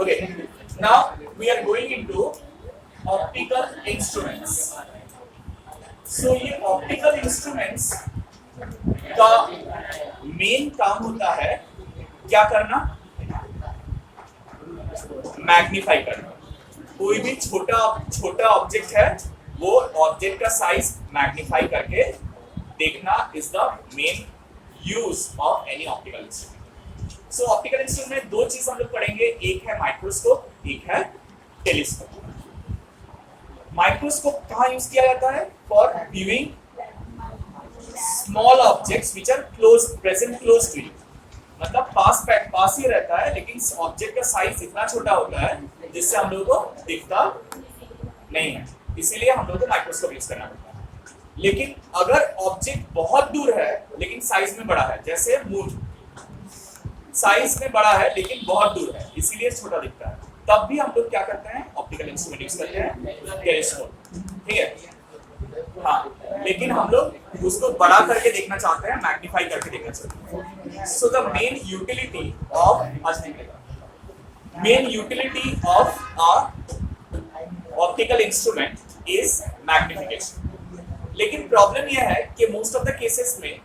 Okay, now we are going into optical instruments. So ये optical instruments का main काम होता है क्या करना, मैग्नीफाई करना। कोई भी छोटा ऑब्जेक्ट है वो ऑब्जेक्ट का साइज मैग्नीफाई करके देखना is the main use of any optical instrument. So optical instrument में दो चीज हम लोग पढ़ेंगे, एक है माइक्रोस्कोप, एक है टेलीस्कोप। माइक्रोस्कोप कहाँ यूज किया जाता है? For viewing small objects which are present close to you, मतलब पास ही रहता है लेकिन ऑब्जेक्ट का साइज इतना छोटा होता है जिससे हम लोगों को दिखता नहीं है, इसीलिए हम लोगों को माइक्रोस्कोप यूज करना पड़ता है। लेकिन अगर ऑब्जेक्ट बहुत दूर है लेकिन साइज में बड़ा है, जैसे मून साइज में बड़ा है लेकिन बहुत दूर है इसीलिए छोटा दिखता है, तब भी हम लोग क्या करते हैं? ऑप्टिकल इंस्ट्रूमेंट यूज करते हैं, टेलीस्कोप। ठीक है, हाँ, लेकिन हम लोग उसको बड़ा करके देखना चाहते हैं, मैग्नीफाई करके देखना चाहते हैं। So the main utility of optical instrument is magnification. लेकिन प्रॉब्लम यह है कि मोस्ट ऑफ द केसेस में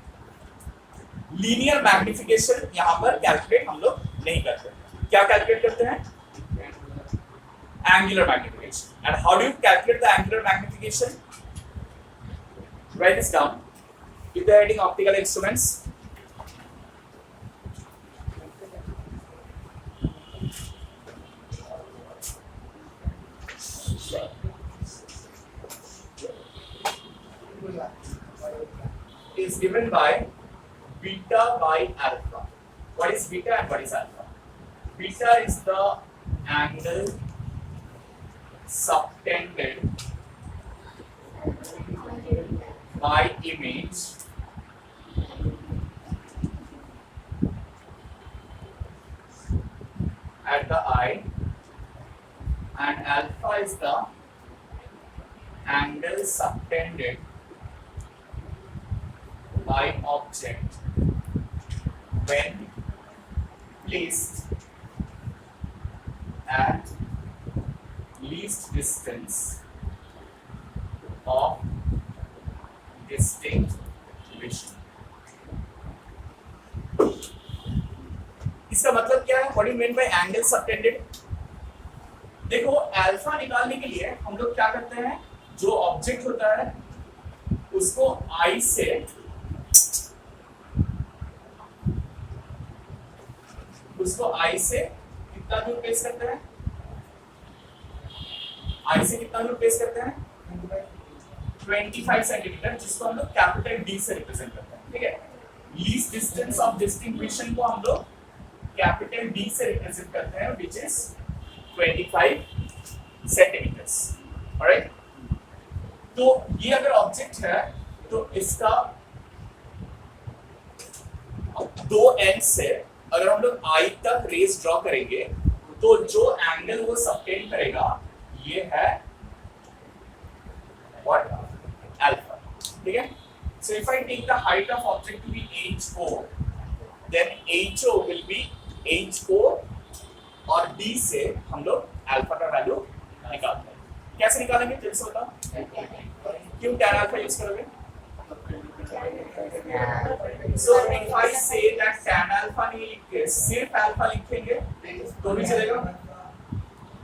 लीनियर मैग्निफिकेशन यहाँ पर कैलकुलेट हम लोग नहीं करते। क्या कैलकुलेट करते हैं? angular magnification. And how do you calculate the angular magnification? Write this down. Give the heading optical instruments. Is given by beta by alpha. What is beta and what is alpha? Beta is the angle subtended by image at the eye, and alpha is the angle subtended by object when placed at least distance of distinct vision. इसका मतलब क्या है? What do you mean by angle subtended? देखो, alpha निकालने के लिए हम लोग क्या करते हैं? जो ऑब्जेक्ट होता है उसको आई से कितना दूर प्लेस करते हैं? आई से कितना दूर प्लेस करते हैं? 25 सेंटीमीटर, जिसको हम लोग कैपिटल डी से रिप्रेजेंट करते हैं। ठीक है, least distance of distinct vision को हम लोग कैपिटल डी से रिप्रेजेंट करते हैं, व्हिच इज 25 सेंटीमीटर्स। ऑलराइट, तो ये अगर ऑब्जेक्ट है तो इसका दो एंड से अगर हम लोग आई तक रेस ड्रॉ करेंगे तो जो एंगल वो सबटेंड करेगा ये है what? Alpha. ठीक है, so if I take the height of object to be HO, then HO will be HO और D से हम लोग अल्फा का वैल्यू निकालते हैं। कैसे निकालेंगे जल्दी से बताओ? क्यों tan alpha यूज करोगे? So if I say that tan alpha नहीं लिख के सिर्फ अल्फा लिखेंगे तो भी चलेगा?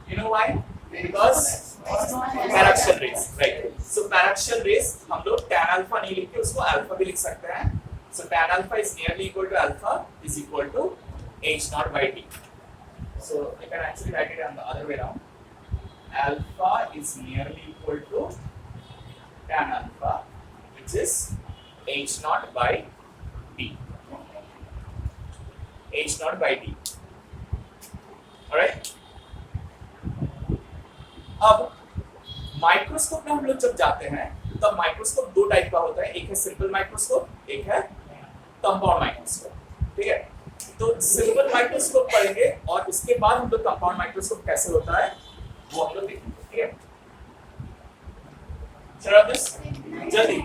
You know why? Because paraxial rays, right? So paraxial rays हम लोग tan alpha नहीं लिख के उसको alpha भी लिख सकते हैं। So tan alpha is nearly equal to alpha is equal to h naught by d. So I can actually write it on the other way around. Alpha is nearly equal to tan alpha, which is h naught by d. H naught by d. Alright? अब microscope में हम लोग जब जाते हैं तब microscope दो type का होता है, एक है सिंपल माइक्रोस्कोप, एक है कंपाउंड माइक्रोस्कोप। ठीक है, तो सिंपल माइक्रोस्कोप पढ़ेंगे और उसके बाद हम लोग कंपाउंड माइक्रोस्कोप कैसे होता है वो हम लोग देखेंगे। ठीक है, चलो दिस जल्दी।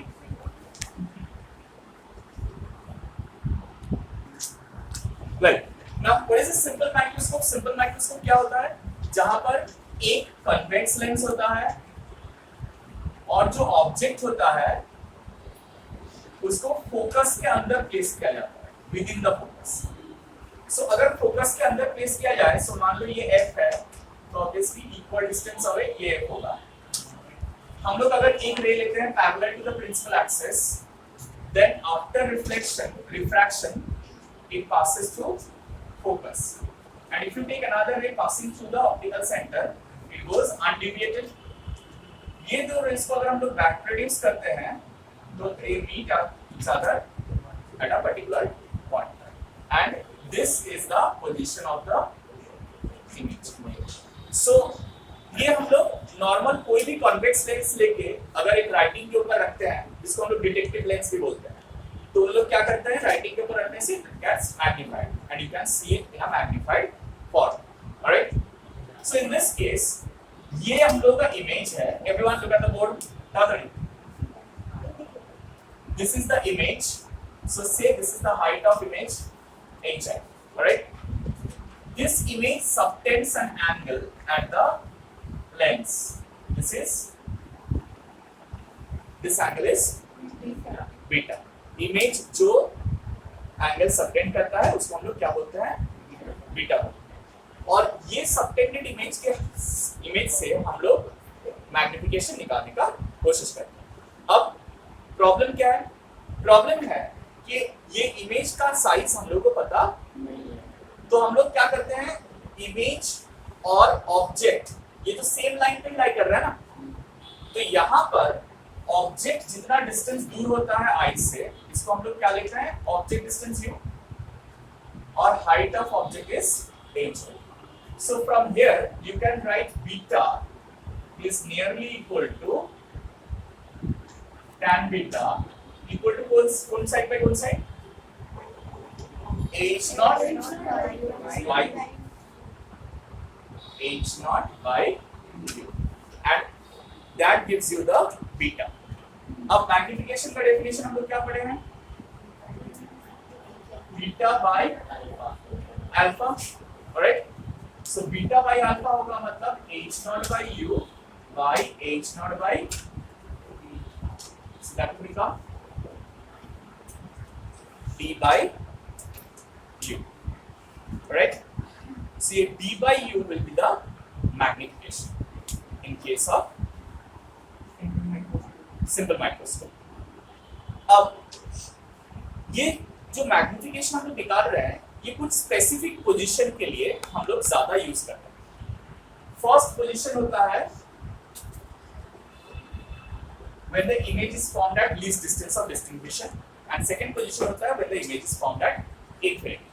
Well, Now what is a simple microscope? Simple microscope क्या होता है? जहां पर एक कन्वेक्स लेंस होता है और जो ऑब्जेक्ट होता है उसको फोकस के अंदर प्लेस किया जाता है, विद इन द फोकस। सो अगर फोकस के अंदर प्लेस किया जाए, सो मान लो ये f है, तो ऑब्वियसली इक्वल डिस्टेंस अवे ये f होगा। हम लोग अगर एक रे लेते हैं parallel to the principal axis, then after refraction it passes through focus, and if you take another ray passing through the optical center, it goes undeviated। ये दो रेस को अगर हम लोग बैक प्रोड्यूस करते हैं तो they meet each other at a particular point, and this is the position of the image। so ये हम लोग नॉर्मल कोई भी कॉन्वेक्स लेंस लेके अगर एक राइटिंग के ऊपर रखते हैं, जिसको हम लोग डिटेक्टिव लेंस भी बोलते हैं, तो लोग क्या करते हैं, राइटिंग के ऊपर रखने से it gets magnified and you can see it in a magnified form। alright, so in this case ये हम लोग का इमेज है। everyone look at the board, this is the image, so say this is the height of image hi, alright। this image subtends an angle at the lens, this angle is beta। Image जो angle subtend करता है उसको हम लोग क्या बोलते हैं, beta. और ये सबटेंडेड इमेज से हम लोग मैग्निफिकेशन निकालने का कोशिश करते हैं। अब प्रॉब्लम क्या है? प्रॉब्लम है कि ये इमेज का साइज हम लोग को पता नहीं है, तो हम लोग क्या करते हैं, इमेज और ऑब्जेक्ट ये तो सेम लाइन पे लाई कर रहा है ना, तो यहाँ पर ऑब्जेक्ट जितना डिस्टेंस दूर होता है आई से, इसको हम लोग क्या लिखते हैं, ऑब्जेक्ट डिस्टेंस u, और height of object is h। so from here you can write beta is nearly equal to tan beta equal to कौन साइड by कौन side, h naught by h naught by u, and that gives you the beta। अब magnification का definition हम लोग क्या पढ़े हैं, beta by alpha. Alright, so beta by alpha होगा मतलब h not by u by h not by that will become d by u। Alright, so ये d by u will be the magnification in case of simple microscope. अब ये जो magnification हम लोग निकाल रहे हैं, ये कुछ स्पेसिफिक पोजीशन के लिए हम लोग ज्यादा यूज करते हैं। फर्स्ट पोजीशन होता है when the image is formed at least distance of distinction, and second position होता है when the image is formed at infinity।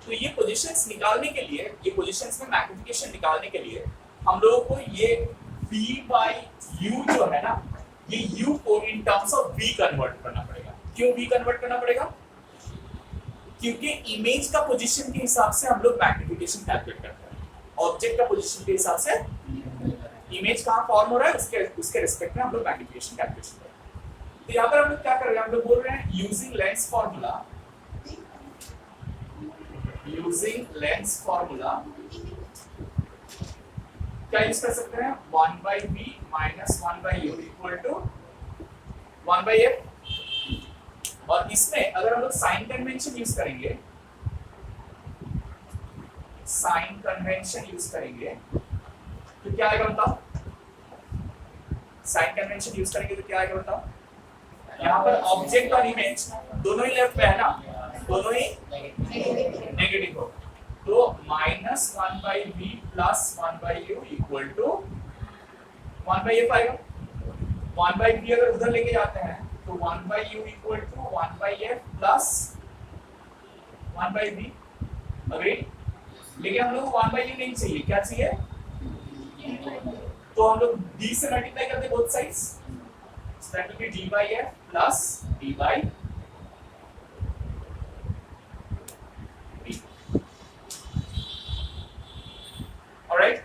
तो ये पोजीशंस निकालने के लिए, ये पोजीशंस में मैग्निफिकेशन निकालने के लिए हम लोगों को ये v by u जो है ना, ये u को in terms of v convert करना पड़ेगा। क्यों v कन्वर्ट करना पड़ेगा? क्योंकि इमेज का पोजीशन के हिसाब से हम लोग मैग्निफिकेशन कैलकुलेट करते हैं, ऑब्जेक्ट का पोजीशन के हिसाब से इमेज कहाँ फॉर्म हो रहा है उसके रिस्पेक्ट में हम लोग मैग्निफिकेशन कैलकुलेशन करते हैं। तो यहाँ पर हम लोग क्या कर रहे हैं, हम लोग बोल रहे हैं using lens formula, using lens formula क्या यूज कर सकते हैं, 1 by v minus 1 by u equal to 1 by f। और इसमें अगर हम लोग साइन कन्वेंशन यूज करेंगे, साइन कन्वेंशन यूज करेंगे तो क्या आएगा बताओ, साइन कन्वेंशन यूज करेंगे तो क्या आएगा बताओ, यहाँ पर ऑब्जेक्ट और इमेज दोनों ही लेफ्ट पे है ना, दोनों ही नेगेटिव हो, तो -1 by v plus 1 by u equal to 1 by f आएगा। 1 by v अगर उधर लेके जाते हैं तो 1 by u equal to 1 by f plus 1 by v। Agree? लेकिन हम लोग 1 by u नहीं चाहिए, क्या चाहिए, तो हम लोग d से मल्टीप्लाई करते both sides, so that will be d by f plus d by v। Alright,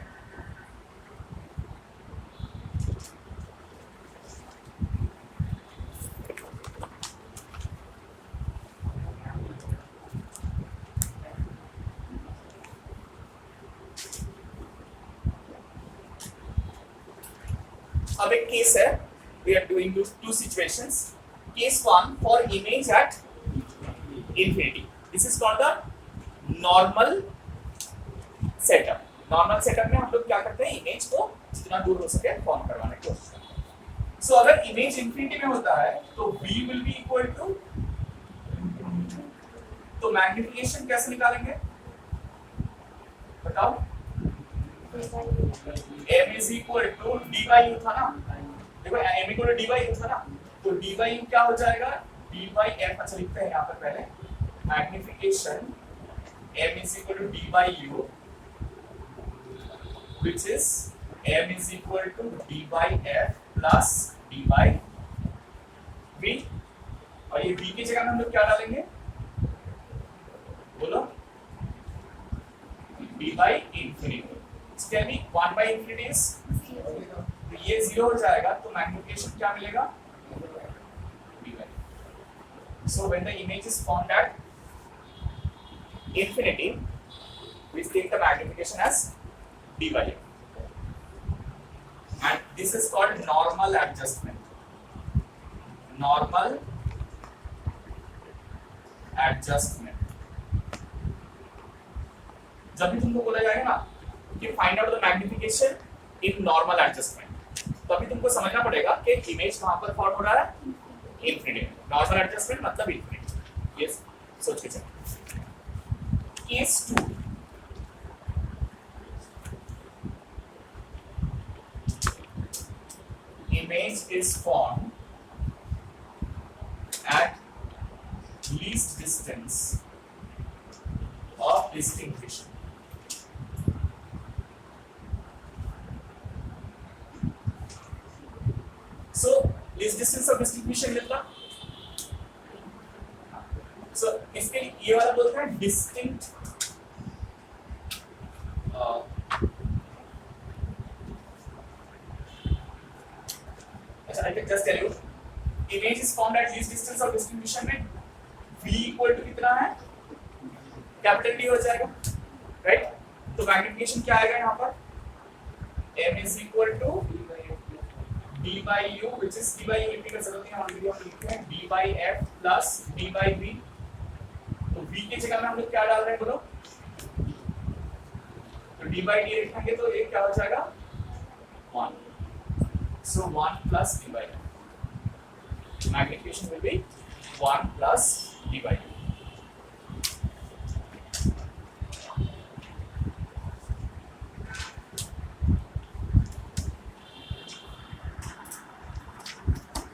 अब एक केस है, we are doing two situations. Case 1 for image at infinity. This is called the normal setup. Normal setup में हम लोग क्या करते हैं, image को जितना दूर हो सके फॉर्म करवाने की कोशिश करते हैं. सो अगर इमेज इंफिनिटी में होता है तो v will be equal to, तो मैग्निफिकेशन कैसे निकालेंगे बताओ. m is equal to D by U था ना, देखो m equal to D by U था ना, तो डी बाई यू क्या हो जाएगा, डी बाई एफ. अच्छा लिखते हैं यहाँ पर पहले, magnification m is equal to D by U which is m is equal to d by f plus d by v. और ये v की जगह में हम लोग क्या डालेंगे बोलो, d by infinity. इसके भी 1 by infinity is, तो ये 0 हो जाएगा, तो मैग्निफिकेशन क्या मिलेगा d by. So when the image is formed at infinity, we take the magnification as d by f, and this is called normal adjustment. Normal adjustment. जब भी तुमको बोला जाएगा ना कि find out the magnification in normal adjustment, तो अभी तुमको समझना पड़ेगा कि इमेज कहां पर फॉर्म हो रहा है, इनफिनिटी. नॉर्मल एडजस्टमेंट मतलब इनफिनिटी. यस, सोच के चलो. Case 2, image is formed at least distance of distinction. So least distance of distinction कितना, so इसके ये वाला बोलते हैं distinct I can just tell you, image is formed at least distance of distribution में v equal to कितना है, capital D हो जाएगा, राइट. तो मैग्निफिकेशन क्या आएगा यहाँ पर, m is equal to d by u, which is d by u लिखने की जरूरत नहीं है, ऑलरेडी हम लिखते हैं d by f plus d by v. तो v की जगह में हम लोग क्या डाल रहे हैं बोलो, तो d by d लिखेंगे तो ये क्या हो जाएगा 1. So 1 plus d by f. Magnification will be 1 plus d by f.